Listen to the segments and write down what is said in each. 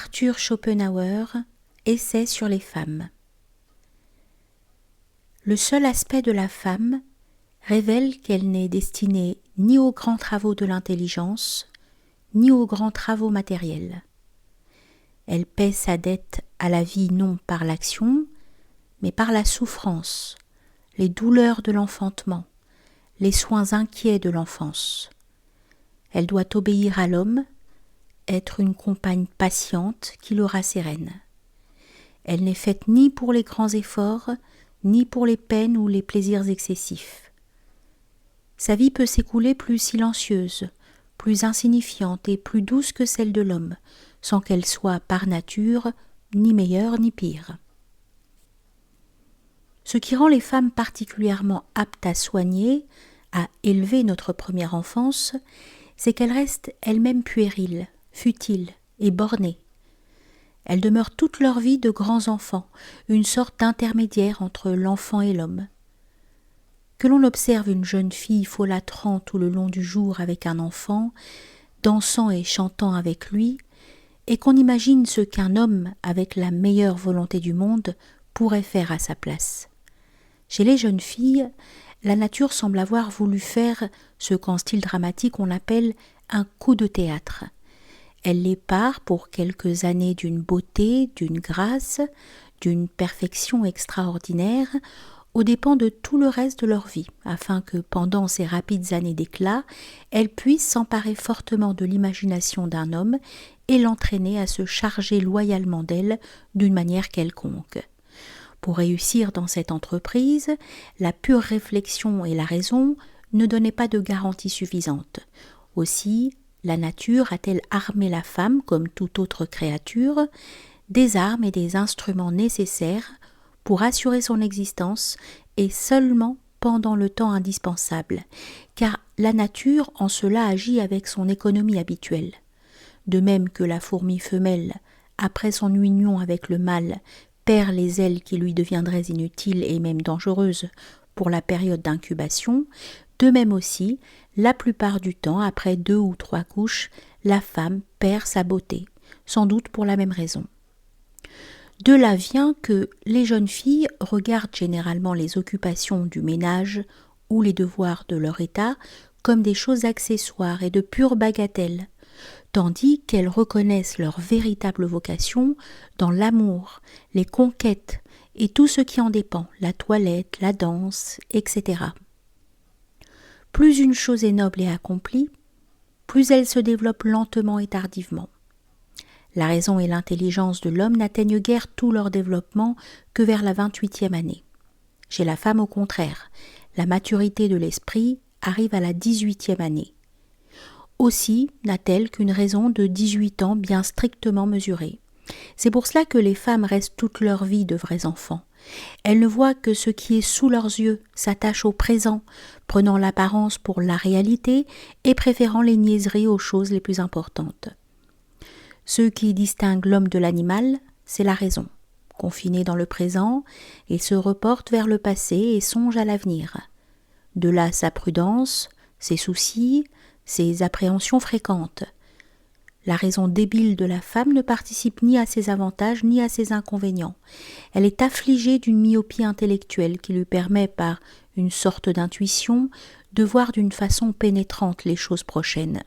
Arthur Schopenhauer, Essai sur les femmes. Le seul aspect de la femme révèle qu'elle n'est destinée ni aux grands travaux de l'intelligence, ni aux grands travaux matériels. Elle paie sa dette à la vie non par l'action, mais par la souffrance, les douleurs de l'enfantement, les soins inquiets de l'enfance. Elle doit obéir à l'homme, être une compagne patiente qui le rassérène. Elle n'est faite ni pour les grands efforts, ni pour les peines ou les plaisirs excessifs. Sa vie peut s'écouler plus silencieuse, plus insignifiante et plus douce que celle de l'homme, sans qu'elle soit par nature ni meilleure ni pire. Ce qui rend les femmes particulièrement aptes à soigner, à élever notre première enfance, c'est qu'elles restent elles-mêmes puériles, futiles et bornées. Elles demeurent toute leur vie de grands enfants, une sorte d'intermédiaire entre l'enfant et l'homme. Que l'on observe une jeune fille folâtrant tout le long du jour avec un enfant, dansant et chantant avec lui, et qu'on imagine ce qu'un homme, avec la meilleure volonté du monde, pourrait faire à sa place. Chez les jeunes filles, la nature semble avoir voulu faire ce qu'en style dramatique on appelle un coup de théâtre. Elle les pare pour quelques années d'une beauté, d'une grâce, d'une perfection extraordinaire, aux dépens de tout le reste de leur vie, afin que pendant ces rapides années d'éclat, elles puissent s'emparer fortement de l'imagination d'un homme et l'entraîner à se charger loyalement d'elle d'une manière quelconque. Pour réussir dans cette entreprise, la pure réflexion et la raison ne donnaient pas de garantie suffisante. Aussi, la nature a-t-elle armé la femme, comme toute autre créature, des armes et des instruments nécessaires pour assurer son existence et seulement pendant le temps indispensable, car la nature en cela agit avec son économie habituelle. De même que la fourmi femelle, après son union avec le mâle, perd les ailes qui lui deviendraient inutiles et même dangereuses pour la période d'incubation, de même aussi, la plupart du temps, après 2 ou 3 couches, la femme perd sa beauté, sans doute pour la même raison. De là vient que les jeunes filles regardent généralement les occupations du ménage ou les devoirs de leur état comme des choses accessoires et de pures bagatelles, tandis qu'elles reconnaissent leur véritable vocation dans l'amour, les conquêtes et tout ce qui en dépend, la toilette, la danse, etc. Plus une chose est noble et accomplie, plus elle se développe lentement et tardivement. La raison et l'intelligence de l'homme n'atteignent guère tout leur développement que vers la 28e année. Chez la femme, au contraire, la maturité de l'esprit arrive à la 18e année. Aussi n'a-t-elle qu'une raison de 18 ans bien strictement mesurée. C'est pour cela que les femmes restent toute leur vie de vrais enfants. Elles ne voient que ce qui est sous leurs yeux, s'attachent au présent, prenant l'apparence pour la réalité et préférant les niaiseries aux choses les plus importantes. Ce qui distingue l'homme de l'animal, c'est la raison. Confiné dans le présent, il se reporte vers le passé et songe à l'avenir. De là sa prudence, ses soucis, ses appréhensions fréquentes. La raison débile de la femme ne participe ni à ses avantages ni à ses inconvénients. Elle est affligée d'une myopie intellectuelle qui lui permet, par une sorte d'intuition, de voir d'une façon pénétrante les choses prochaines.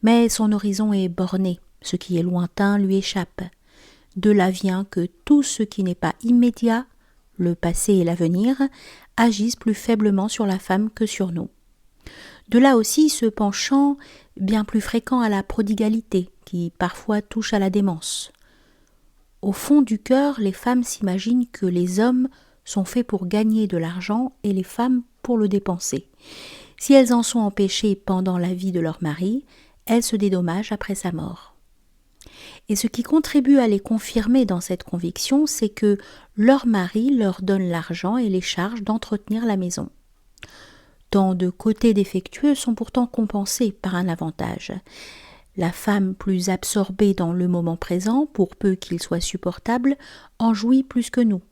Mais son horizon est borné, ce qui est lointain lui échappe. De là vient que tout ce qui n'est pas immédiat, le passé et l'avenir, agissent plus faiblement sur la femme que sur nous. De là aussi ce penchant bien plus fréquent à la prodigalité, qui parfois touche à la démence. Au fond du cœur, les femmes s'imaginent que les hommes sont faits pour gagner de l'argent et les femmes pour le dépenser. Si elles en sont empêchées pendant la vie de leur mari, elles se dédommagent après sa mort. Et ce qui contribue à les confirmer dans cette conviction, c'est que leur mari leur donne l'argent et les charge d'entretenir la maison. Tant de côtés défectueux sont pourtant compensés par un avantage. La femme plus absorbée dans le moment présent, pour peu qu'il soit supportable, en jouit plus que nous.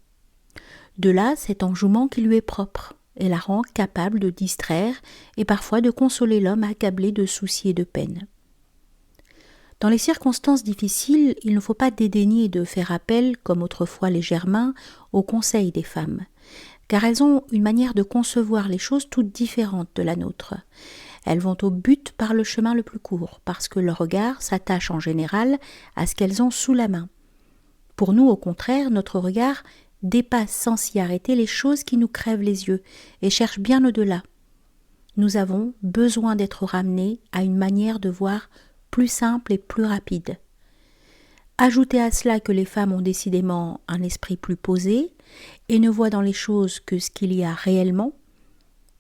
De là cet enjouement qui lui est propre et la rend capable de distraire et parfois de consoler l'homme accablé de soucis et de peines. Dans les circonstances difficiles, il ne faut pas dédaigner de faire appel, comme autrefois les Germains, au conseil des femmes, car elles ont une manière de concevoir les choses toutes différentes de la nôtre. Elles vont au but par le chemin le plus court, parce que leur regard s'attache en général à ce qu'elles ont sous la main. Pour nous, au contraire, notre regard dépasse sans s'y arrêter les choses qui nous crèvent les yeux et cherche bien au-delà. Nous avons besoin d'être ramenés à une manière de voir plus simple et plus rapide. Ajoutez à cela que les femmes ont décidément un esprit plus posé et ne voient dans les choses que ce qu'il y a réellement,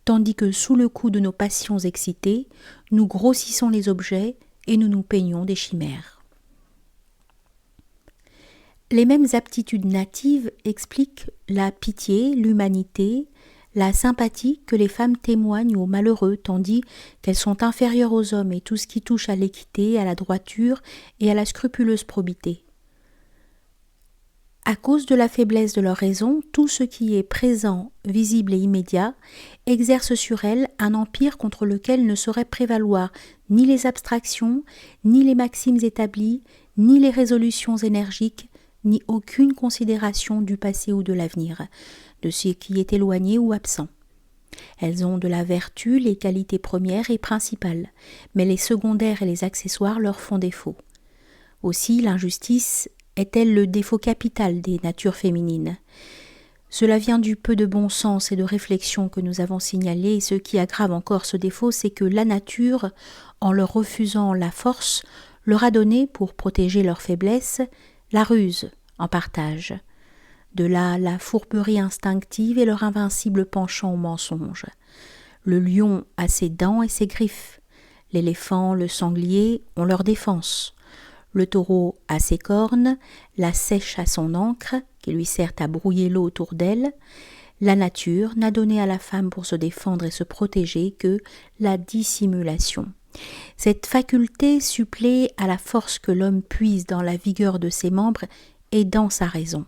tandis que sous le coup de nos passions excitées, nous grossissons les objets et nous nous peignons des chimères. Les mêmes aptitudes natives expliquent la pitié, l'humanité, la sympathie que les femmes témoignent aux malheureux, tandis qu'elles sont inférieures aux hommes et tout ce qui touche à l'équité, à la droiture et à la scrupuleuse probité. À cause de la faiblesse de leur raison, tout ce qui est présent, visible et immédiat exerce sur elles un empire contre lequel ne sauraient prévaloir ni les abstractions, ni les maximes établies, ni les résolutions énergiques, ni aucune considération du passé ou de l'avenir, de ce qui est éloigné ou absent. Elles ont de la vertu les qualités premières et principales, mais les secondaires et les accessoires leur font défaut. Aussi, l'injustice est-elle le défaut capital des natures féminines. Cela vient du peu de bon sens et de réflexion que nous avons signalé, et ce qui aggrave encore ce défaut, c'est que la nature, en leur refusant la force, leur a donné, pour protéger leur faiblesse, la ruse en partage. De là la fourberie instinctive et leur invincible penchant au mensonge. Le lion a ses dents et ses griffes. L'éléphant, le sanglier ont leur défense. Le taureau a ses cornes, la seiche a son ancre, qui lui sert à brouiller l'eau autour d'elle. La nature n'a donné à la femme pour se défendre et se protéger que la dissimulation. Cette faculté supplée à la force que l'homme puise dans la vigueur de ses membres et dans sa raison.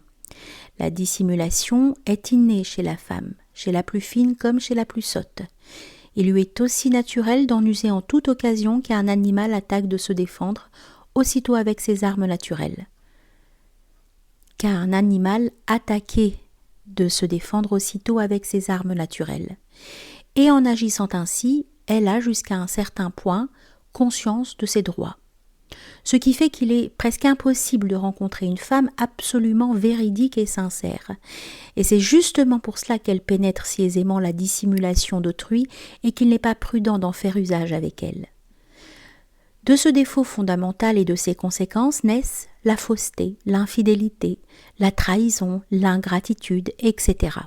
La dissimulation est innée chez la femme, chez la plus fine comme chez la plus sotte. Il lui est aussi naturel d'en user en toute occasion qu'un animal attaque de se défendre, aussitôt avec ses armes naturelles. Qu'un animal attaqué de se défendre aussitôt avec ses armes naturelles. Et en agissant ainsi, elle a jusqu'à un certain point conscience de ses droits. Ce qui fait qu'il est presque impossible de rencontrer une femme absolument véridique et sincère. Et c'est justement pour cela qu'elle pénètre si aisément la dissimulation d'autrui et qu'il n'est pas prudent d'en faire usage avec elle. De ce défaut fondamental et de ses conséquences naissent la fausseté, l'infidélité, la trahison, l'ingratitude, etc.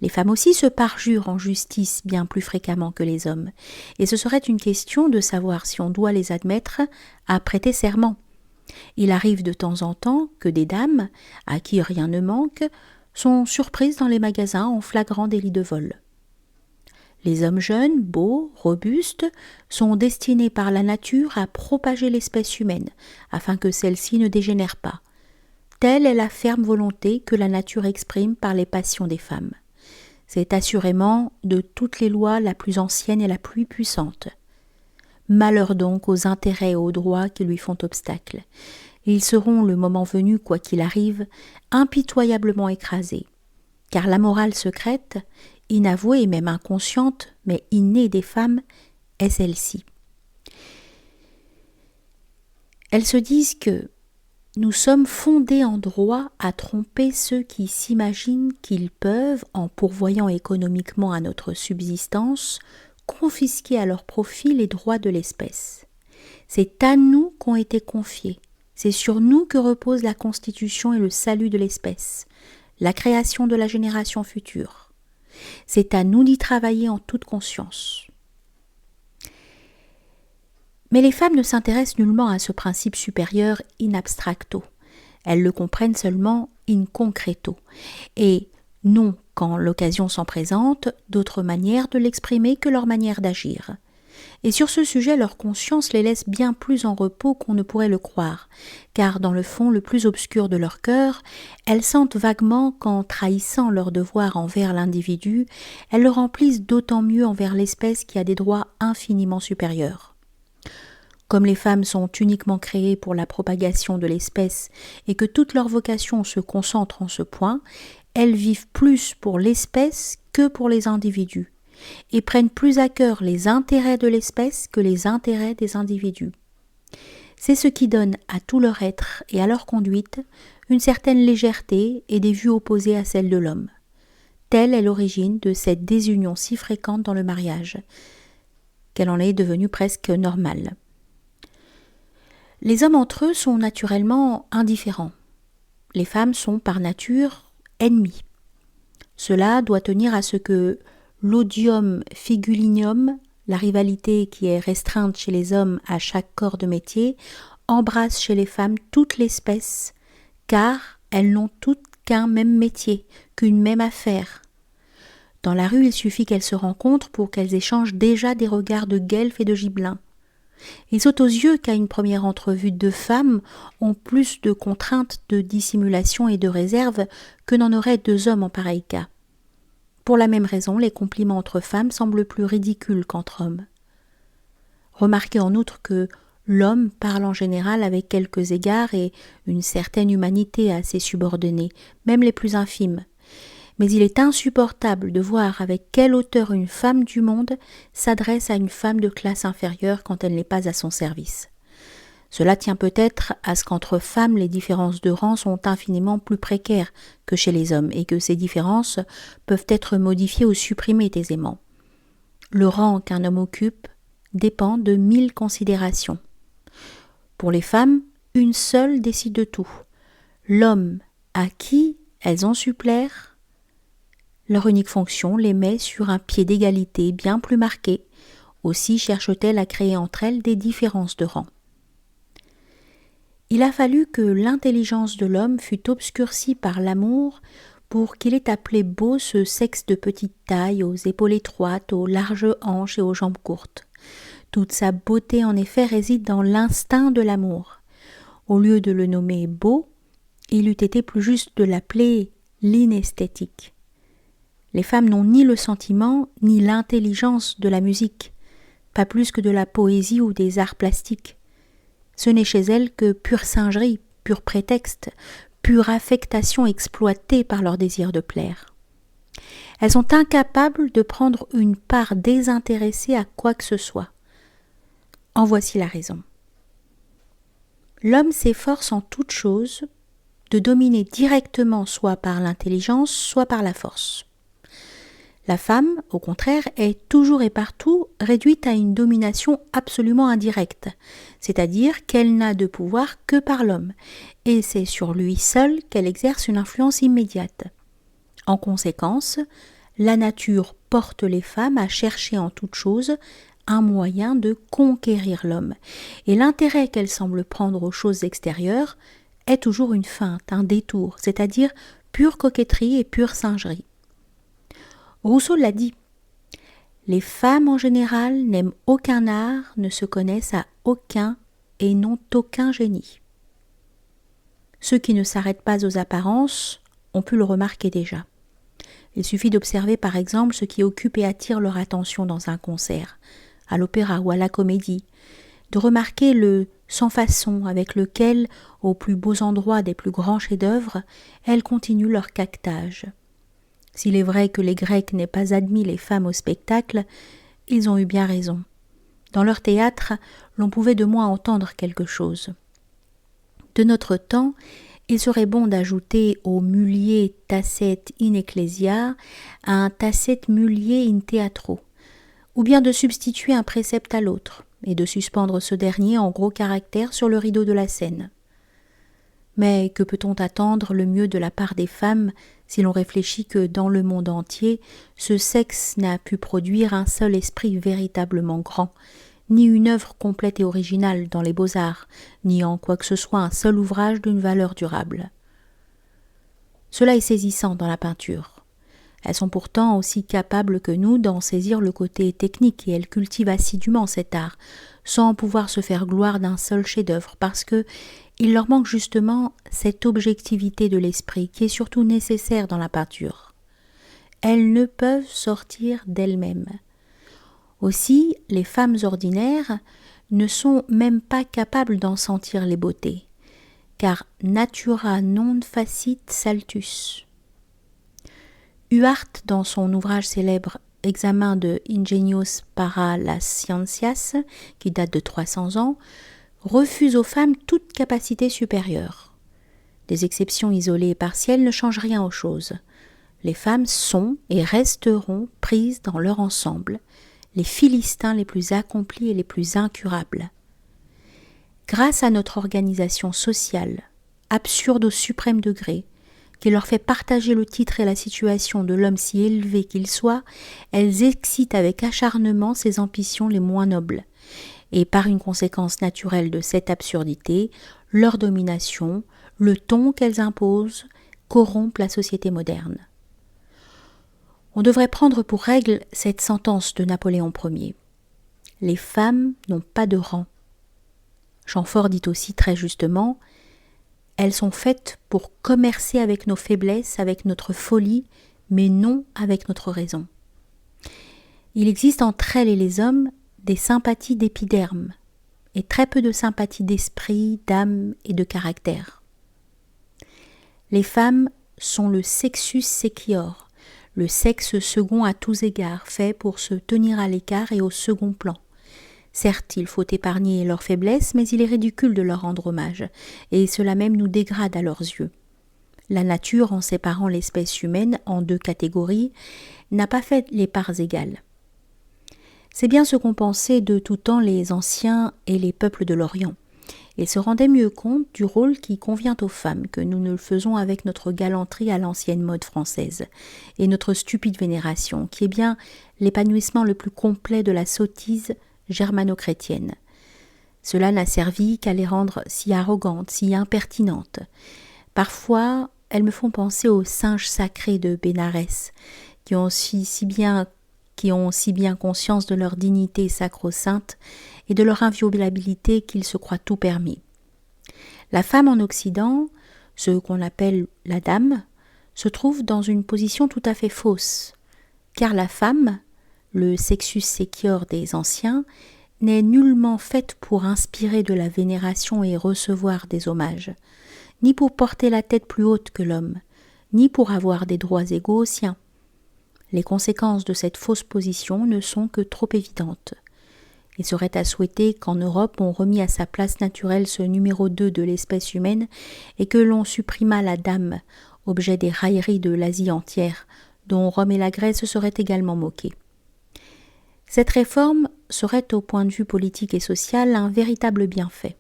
Les femmes aussi se parjurent en justice bien plus fréquemment que les hommes, et ce serait une question de savoir si on doit les admettre à prêter serment. Il arrive de temps en temps que des dames, à qui rien ne manque, sont surprises dans les magasins en flagrant délit de vol. Les hommes jeunes, beaux, robustes, sont destinés par la nature à propager l'espèce humaine, afin que celle-ci ne dégénère pas. Telle est la ferme volonté que la nature exprime par les passions des femmes. C'est assurément de toutes les lois la plus ancienne et la plus puissante. Malheur donc aux intérêts et aux droits qui lui font obstacle. Ils seront, le moment venu, quoi qu'il arrive, impitoyablement écrasés. Car la morale secrète, inavouée et même inconsciente, mais innée des femmes, est celle-ci. Elles se disent que nous sommes fondés en droit à tromper ceux qui s'imaginent qu'ils peuvent, en pourvoyant économiquement à notre subsistance, confisquer à leur profit les droits de l'espèce. C'est à nous qu'ont été confiés, c'est sur nous que repose la constitution et le salut de l'espèce, la création de la génération future. C'est à nous d'y travailler en toute conscience. Mais les femmes ne s'intéressent nullement à ce principe supérieur in abstracto. Elles le comprennent seulement in concreto. Et n'ont, quand l'occasion s'en présente, d'autre manière de l'exprimer que leur manière d'agir. Et sur ce sujet, leur conscience les laisse bien plus en repos qu'on ne pourrait le croire, car dans le fond le plus obscur de leur cœur, elles sentent vaguement qu'en trahissant leur devoir envers l'individu, elles le remplissent d'autant mieux envers l'espèce qui a des droits infiniment supérieurs. Comme les femmes sont uniquement créées pour la propagation de l'espèce et que toute leur vocation se concentre en ce point, elles vivent plus pour l'espèce que pour les individus et prennent plus à cœur les intérêts de l'espèce que les intérêts des individus. C'est ce qui donne à tout leur être et à leur conduite une certaine légèreté et des vues opposées à celles de l'homme. Telle est l'origine de cette désunion si fréquente dans le mariage, qu'elle en est devenue presque normale. Les hommes entre eux sont naturellement indifférents. Les femmes sont par nature ennemies. Cela doit tenir à ce que l'odium figulinium, la rivalité qui est restreinte chez les hommes à chaque corps de métier, embrasse chez les femmes toute l'espèce, car elles n'ont toutes qu'un même métier, qu'une même affaire. Dans la rue, il suffit qu'elles se rencontrent pour qu'elles échangent déjà des regards de guelfes et de gibelins. Il saute aux yeux qu'à une première entrevue, deux femmes ont plus de contraintes de dissimulation et de réserve que n'en auraient deux hommes en pareil cas. Pour la même raison, les compliments entre femmes semblent plus ridicules qu'entre hommes. Remarquez en outre que l'homme parle en général avec quelques égards et une certaine humanité à ses subordonnés, même les plus infimes. Mais il est insupportable de voir avec quelle hauteur une femme du monde s'adresse à une femme de classe inférieure quand elle n'est pas à son service. Cela tient peut-être à ce qu'entre femmes les différences de rang sont infiniment plus précaires que chez les hommes et que ces différences peuvent être modifiées ou supprimées aisément. Le rang qu'un homme occupe dépend de 1000 considérations. Pour les femmes, une seule décide de tout. L'homme à qui elles ont su plaire, leur unique fonction les met sur un pied d'égalité bien plus marqué. Aussi cherchent-elles à créer entre elles des différences de rang. Il a fallu que l'intelligence de l'homme fût obscurcie par l'amour pour qu'il ait appelé beau ce sexe de petite taille, aux épaules étroites, aux larges hanches et aux jambes courtes. Toute sa beauté en effet réside dans l'instinct de l'amour. Au lieu de le nommer beau, il eût été plus juste de l'appeler l'inesthétique. Les femmes n'ont ni le sentiment ni l'intelligence de la musique, pas plus que de la poésie ou des arts plastiques. Ce n'est chez elles que pure singerie, pur prétexte, pure affectation exploitée par leur désir de plaire. Elles sont incapables de prendre une part désintéressée à quoi que ce soit. En voici la raison. L'homme s'efforce en toute chose de dominer directement soit par l'intelligence, soit par la force. La femme, au contraire, est toujours et partout réduite à une domination absolument indirecte, c'est-à-dire qu'elle n'a de pouvoir que par l'homme, et c'est sur lui seul qu'elle exerce une influence immédiate. En conséquence, la nature porte les femmes à chercher en toute chose un moyen de conquérir l'homme, et l'intérêt qu'elle semble prendre aux choses extérieures est toujours une feinte, un détour, c'est-à-dire pure coquetterie et pure singerie. Rousseau l'a dit, « Les femmes en général n'aiment aucun art, ne se connaissent à aucun et n'ont aucun génie. » Ceux qui ne s'arrêtent pas aux apparences ont pu le remarquer déjà. Il suffit d'observer par exemple ce qui occupe et attire leur attention dans un concert, à l'opéra ou à la comédie, de remarquer le sans-façon avec lequel, aux plus beaux endroits des plus grands chefs-d'œuvre, elles continuent leur caquetage. S'il est vrai que les Grecs n'aient pas admis les femmes au spectacle, ils ont eu bien raison. Dans leur théâtre, l'on pouvait de moins entendre quelque chose. De notre temps, il serait bon d'ajouter au mulier tacet in ecclesia un tacet mulier in theatro, ou bien de substituer un précepte à l'autre, et de suspendre ce dernier en gros caractères sur le rideau de la scène. Mais que peut-on attendre le mieux de la part des femmes si l'on réfléchit que dans le monde entier, ce sexe n'a pu produire un seul esprit véritablement grand, ni une œuvre complète et originale dans les beaux-arts, ni en quoi que ce soit un seul ouvrage d'une valeur durable. Cela est saisissant dans la peinture. Elles sont pourtant aussi capables que nous d'en saisir le côté technique et elles cultivent assidûment cet art, sans pouvoir se faire gloire d'un seul chef-d'œuvre, parce que il leur manque justement cette objectivité de l'esprit qui est surtout nécessaire dans la peinture. Elles ne peuvent sortir d'elles-mêmes. Aussi, les femmes ordinaires ne sont même pas capables d'en sentir les beautés, car natura non facit saltus. Huart, dans son ouvrage célèbre Examen de Ingenios para las Ciencias, qui date de 300 ans, refuse aux femmes toute capacité supérieure. Des exceptions isolées et partielles ne changent rien aux choses. Les femmes sont et resteront prises dans leur ensemble, les Philistins les plus accomplis et les plus incurables. Grâce à notre organisation sociale, absurde au suprême degré, qui leur fait partager le titre et la situation de l'homme si élevé qu'il soit, elles excitent avec acharnement ses ambitions les moins nobles, et par une conséquence naturelle de cette absurdité, leur domination, le ton qu'elles imposent, corrompent la société moderne. On devrait prendre pour règle cette sentence de Napoléon Ier. Les femmes n'ont pas de rang. Chamfort dit aussi très justement, elles sont faites pour commercer avec nos faiblesses, avec notre folie, mais non avec notre raison. Il existe entre elles et les hommes des sympathies d'épiderme, et très peu de sympathies d'esprit, d'âme et de caractère. Les femmes sont le sexus sequior, le sexe second à tous égards, fait pour se tenir à l'écart et au second plan. Certes, il faut épargner leurs faiblesses, mais il est ridicule de leur rendre hommage, et cela même nous dégrade à leurs yeux. La nature, en séparant l'espèce humaine en deux catégories, n'a pas fait les parts égales. C'est bien ce qu'ont pensé de tout temps les anciens et les peuples de l'Orient. Ils se rendaient mieux compte du rôle qui convient aux femmes que nous ne le faisons avec notre galanterie à l'ancienne mode française et notre stupide vénération, qui est bien l'épanouissement le plus complet de la sottise germano-chrétienne. Cela n'a servi qu'à les rendre si arrogantes, si impertinentes. Parfois, elles me font penser aux singes sacrés de Bénarès, qui ont si bien conscience de leur dignité sacro-sainte et de leur inviolabilité qu'ils se croient tout permis. La femme en Occident, ce qu'on appelle la dame, se trouve dans une position tout à fait fausse, car la femme, le sexus sequior des anciens, n'est nullement faite pour inspirer de la vénération et recevoir des hommages, ni pour porter la tête plus haute que l'homme, ni pour avoir des droits égaux aux siens. Les conséquences de cette fausse position ne sont que trop évidentes. Il serait à souhaiter qu'en Europe on remît à sa place naturelle ce numéro 2 de l'espèce humaine et que l'on supprimât la dame, objet des railleries de l'Asie entière, dont Rome et la Grèce se seraient également moqués. Cette réforme serait au point de vue politique et social un véritable bienfait.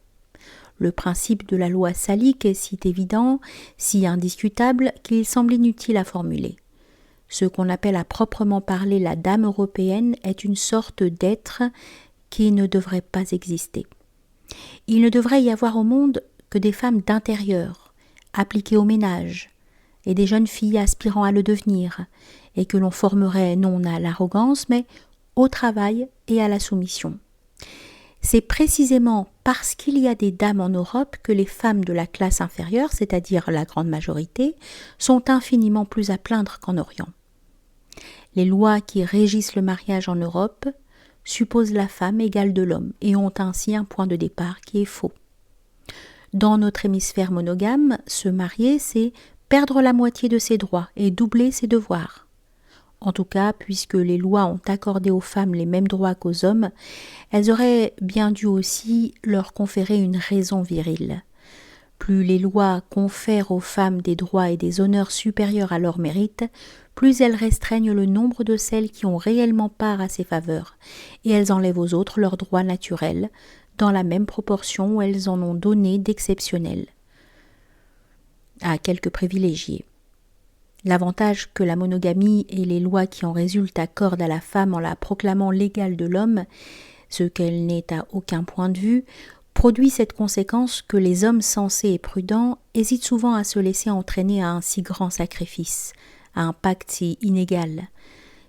Le principe de la loi salique est si évident, si indiscutable qu'il semble inutile à formuler. Ce qu'on appelle à proprement parler la dame européenne est une sorte d'être qui ne devrait pas exister. Il ne devrait y avoir au monde que des femmes d'intérieur, appliquées au ménage, et des jeunes filles aspirant à le devenir, et que l'on formerait non à l'arrogance, mais au travail et à la soumission. C'est précisément parce qu'il y a des dames en Europe que les femmes de la classe inférieure, c'est-à-dire la grande majorité, sont infiniment plus à plaindre qu'en Orient. Les lois qui régissent le mariage en Europe supposent la femme égale de l'homme et ont ainsi un point de départ qui est faux. Dans notre hémisphère monogame, se marier, c'est perdre la moitié de ses droits et doubler ses devoirs. En tout cas, puisque les lois ont accordé aux femmes les mêmes droits qu'aux hommes, elles auraient bien dû aussi leur conférer une raison virile. Plus les lois confèrent aux femmes des droits et des honneurs supérieurs à leur mérite, plus elles restreignent le nombre de celles qui ont réellement part à ces faveurs, et elles enlèvent aux autres leurs droits naturels, dans la même proportion où elles en ont donné d'exceptionnels à quelques privilégiés. L'avantage que la monogamie et les lois qui en résultent accordent à la femme en la proclamant l'égale de l'homme, ce qu'elle n'est à aucun point de vue, produit cette conséquence que les hommes sensés et prudents hésitent souvent à se laisser entraîner à un si grand sacrifice, à un pacte si inégal.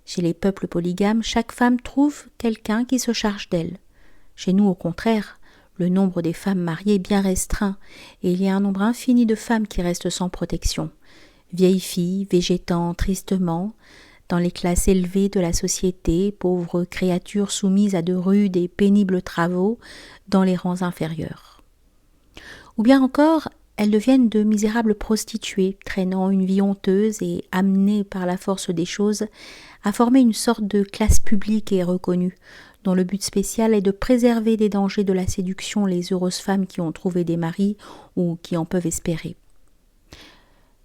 Chez les peuples polygames, chaque femme trouve quelqu'un qui se charge d'elle. Chez nous, au contraire, le nombre des femmes mariées est bien restreint, et il y a un nombre infini de femmes qui restent sans protection. Vieilles filles, végétant tristement, dans les classes élevées de la société, pauvres créatures soumises à de rudes et pénibles travaux dans les rangs inférieurs. Ou bien encore, elles deviennent de misérables prostituées, traînant une vie honteuse et amenées par la force des choses à former une sorte de classe publique et reconnue, dont le but spécial est de préserver des dangers de la séduction les heureuses femmes qui ont trouvé des maris ou qui en peuvent espérer.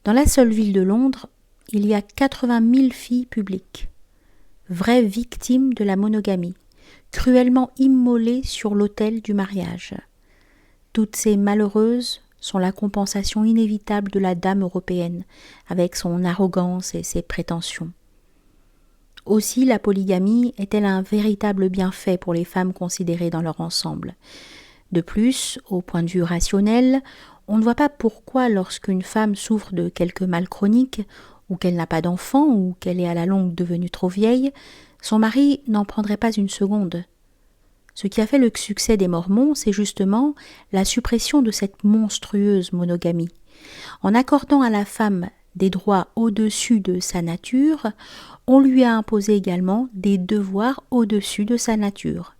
Dans la seule ville de Londres, il y a 80 000 filles publiques, vraies victimes de la monogamie, cruellement immolées sur l'autel du mariage. Toutes ces malheureuses sont la compensation inévitable de la dame européenne, avec son arrogance et ses prétentions. Aussi, la polygamie est-elle un véritable bienfait pour les femmes considérées dans leur ensemble. De plus, au point de vue rationnel, on ne voit pas pourquoi lorsqu'une femme souffre de quelque mal chronique, ou qu'elle n'a pas d'enfant, ou qu'elle est à la longue devenue trop vieille, son mari n'en prendrait pas une seconde. Ce qui a fait le succès des Mormons, c'est justement la suppression de cette monstrueuse monogamie. En accordant à la femme des droits au-dessus de sa nature, on lui a imposé également des devoirs au-dessus de sa nature.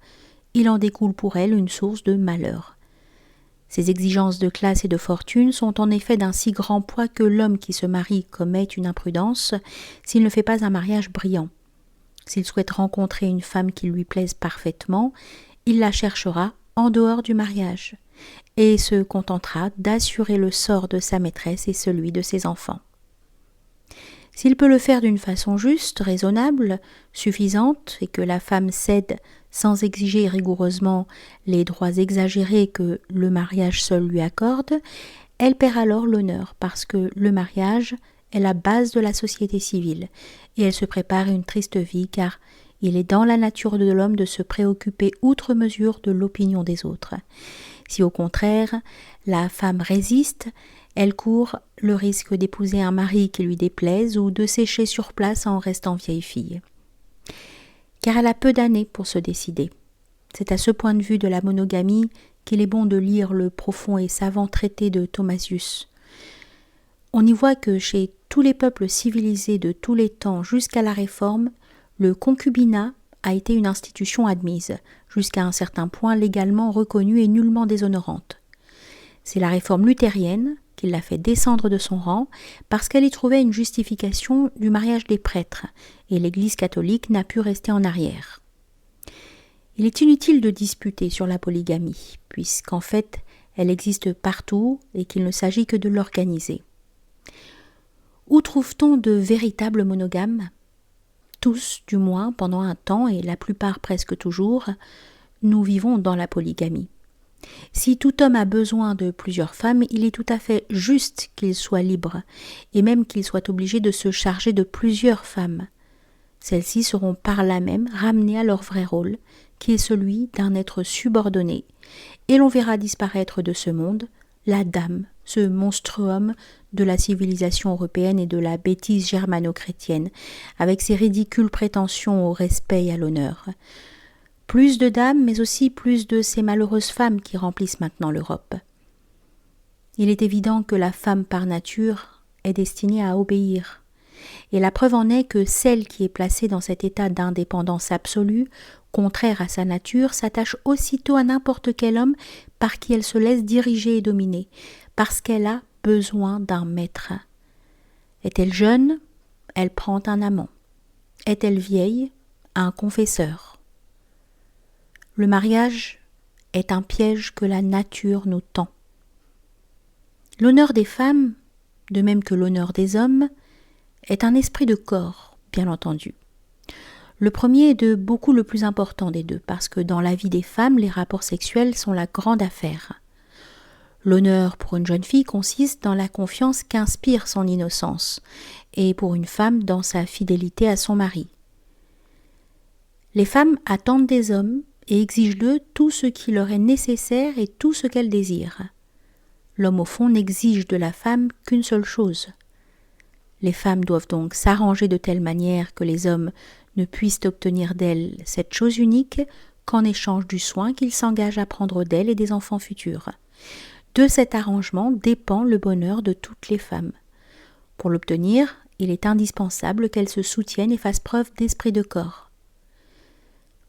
Il en découle pour elle une source de malheur. Ces exigences de classe et de fortune sont en effet d'un si grand poids que l'homme qui se marie commet une imprudence s'il ne fait pas un mariage brillant. S'il souhaite rencontrer une femme qui lui plaise parfaitement, il la cherchera en dehors du mariage et se contentera d'assurer le sort de sa maîtresse et celui de ses enfants. S'il peut le faire d'une façon juste, raisonnable, suffisante, et que la femme cède sans exiger rigoureusement les droits exagérés que le mariage seul lui accorde, elle perd alors l'honneur parce que le mariage est la base de la société civile et elle se prépare une triste vie car il est dans la nature de l'homme de se préoccuper outre mesure de l'opinion des autres. Si au contraire, la femme résiste, elle court le risque d'épouser un mari qui lui déplaise ou de sécher sur place en restant vieille fille. Car elle a peu d'années pour se décider. C'est à ce point de vue de la monogamie qu'il est bon de lire le profond et savant traité de Thomasius. On y voit que chez tous les peuples civilisés de tous les temps jusqu'à la Réforme, le concubinat a été une institution admise, jusqu'à un certain point légalement reconnue et nullement déshonorante. C'est la Réforme luthérienne qui l'a fait descendre de son rang parce qu'elle y trouvait une justification du mariage des prêtres, et l'Église catholique n'a pu rester en arrière. Il est inutile de disputer sur la polygamie, puisqu'en fait elle existe partout et qu'il ne s'agit que de l'organiser. Où trouve-t-on de véritables monogames ? Tous, du moins, pendant un temps, et la plupart presque toujours, nous vivons dans la polygamie. Si tout homme a besoin de plusieurs femmes, il est tout à fait juste qu'il soit libre, et même qu'il soit obligé de se charger de plusieurs femmes. Celles-ci seront par là même ramenées à leur vrai rôle, qui est celui d'un être subordonné, et l'on verra disparaître de ce monde la dame, ce monstruum de la civilisation européenne et de la bêtise germano-chrétienne, avec ses ridicules prétentions au respect et à l'honneur. Plus de dames, mais aussi plus de ces malheureuses femmes qui remplissent maintenant l'Europe. Il est évident que la femme par nature est destinée à obéir, et la preuve en est que celle qui est placée dans cet état d'indépendance absolue, contraire à sa nature, s'attache aussitôt à n'importe quel homme par qui elle se laisse diriger et dominer, parce qu'elle a besoin d'un maître. Est-elle jeune ? Elle prend un amant. Est-elle vieille ? Un confesseur. Le mariage est un piège que la nature nous tend. L'honneur des femmes, de même que l'honneur des hommes, est un esprit de corps, bien entendu. Le premier est de beaucoup le plus important des deux, parce que dans la vie des femmes, les rapports sexuels sont la grande affaire. L'honneur pour une jeune fille consiste dans la confiance qu'inspire son innocence, et pour une femme dans sa fidélité à son mari. Les femmes attendent des hommes et exigent d'eux tout ce qui leur est nécessaire et tout ce qu'elles désirent. L'homme au fond n'exige de la femme qu'une seule chose. Les femmes doivent donc s'arranger de telle manière que les hommes ne puissent obtenir d'elles cette chose unique qu'en échange du soin qu'ils s'engagent à prendre d'elles et des enfants futurs. De cet arrangement dépend le bonheur de toutes les femmes. Pour l'obtenir, il est indispensable qu'elle se soutienne et fasse preuve d'esprit de corps.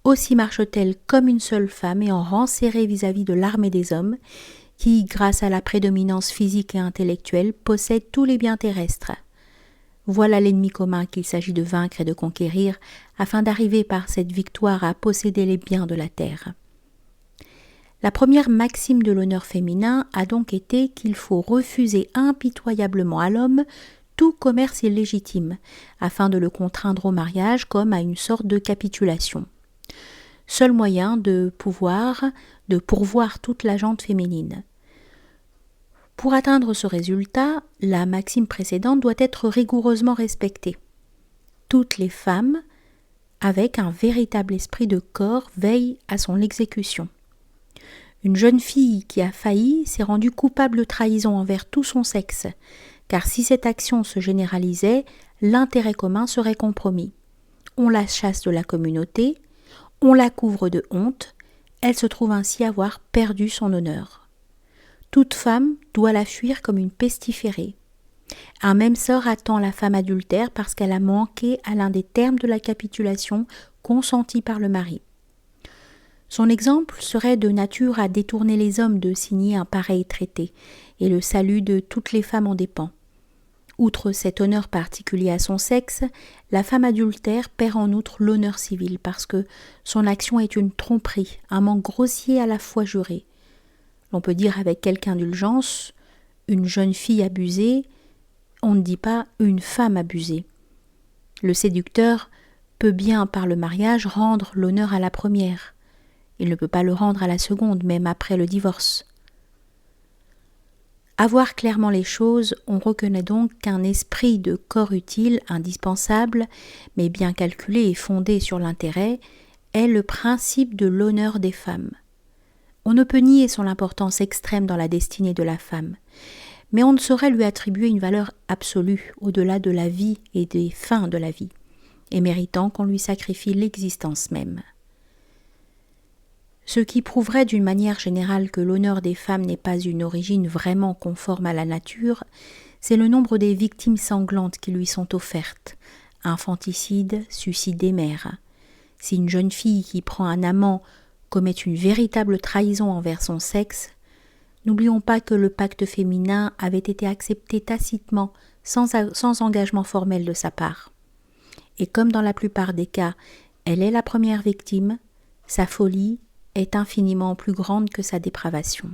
Aussi marche-t-elle comme une seule femme et en rang serré vis-à-vis de l'armée des hommes, qui, grâce à la prédominance physique et intellectuelle, possède tous les biens terrestres. Voilà l'ennemi commun qu'il s'agit de vaincre et de conquérir, afin d'arriver par cette victoire à posséder les biens de la terre. La première maxime de l'honneur féminin a donc été qu'il faut refuser impitoyablement à l'homme tout commerce illégitime, afin de le contraindre au mariage comme à une sorte de capitulation. Seul moyen de pourvoir toute la gente féminine. Pour atteindre ce résultat, la maxime précédente doit être rigoureusement respectée. Toutes les femmes, avec un véritable esprit de corps, veillent à son exécution. Une jeune fille qui a failli s'est rendue coupable de trahison envers tout son sexe, car si cette action se généralisait, l'intérêt commun serait compromis. On la chasse de la communauté, on la couvre de honte, elle se trouve ainsi avoir perdu son honneur. Toute femme doit la fuir comme une pestiférée. Un même sort attend la femme adultère parce qu'elle a manqué à l'un des termes de la capitulation consentie par le mari. Son exemple serait de nature à détourner les hommes de signer un pareil traité, et le salut de toutes les femmes en dépend. Outre cet honneur particulier à son sexe, la femme adultère perd en outre l'honneur civil parce que son action est une tromperie, un manque grossier à la foi jurée. L'on peut dire avec quelque indulgence, une jeune fille abusée, on ne dit pas une femme abusée. Le séducteur peut bien par le mariage rendre l'honneur à la première. Il ne peut pas le rendre à la seconde, même après le divorce. À voir clairement les choses, on reconnaît donc qu'un esprit de corps utile, indispensable, mais bien calculé et fondé sur l'intérêt, est le principe de l'honneur des femmes. On ne peut nier son importance extrême dans la destinée de la femme, mais on ne saurait lui attribuer une valeur absolue au-delà de la vie et des fins de la vie, et méritant qu'on lui sacrifie l'existence même. Ce qui prouverait d'une manière générale que l'honneur des femmes n'est pas une origine vraiment conforme à la nature, c'est le nombre des victimes sanglantes qui lui sont offertes. Infanticide, suicide des mères. Si une jeune fille qui prend un amant commet une véritable trahison envers son sexe, n'oublions pas que le pacte féminin avait été accepté tacitement, sans engagement formel de sa part. Et comme dans la plupart des cas, elle est la première victime, sa folie est infiniment plus grande que sa dépravation.